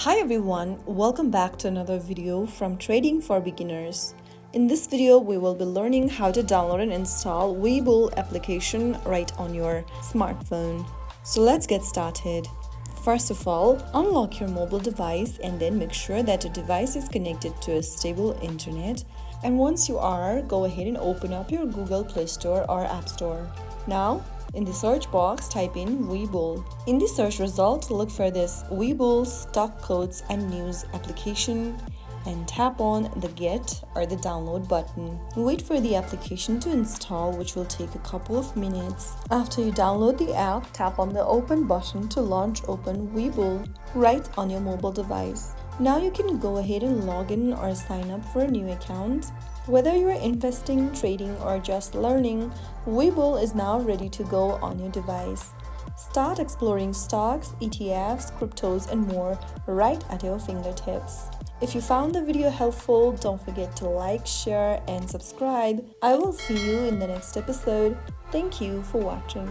Hi everyone, welcome back to another video from Trading for Beginners. In this video, we will be learning how to download and install Webull application right on your smartphone. So let's get started. First of all, unlock your mobile device and then make sure that your device is connected to a stable internet. And once you are, go ahead and open up your Google Play Store or App Store. Now, in the search box, type in Webull. In the search result, look for this Webull Stock Codes and News application and tap on the Get or the Download button. Wait for the application to install, which will take a couple of minutes. After you download the app, tap on the Open button to launch Open Webull right on your mobile device. Now you can go ahead and log in or sign up for a new account. Whether you're investing, trading, or just learning, Webull is now ready to go on your device. Start exploring stocks, ETFs, cryptos, and more right at your fingertips. If you found the video helpful, don't forget to like, share, and subscribe. I will see you in the next episode. Thank you for watching.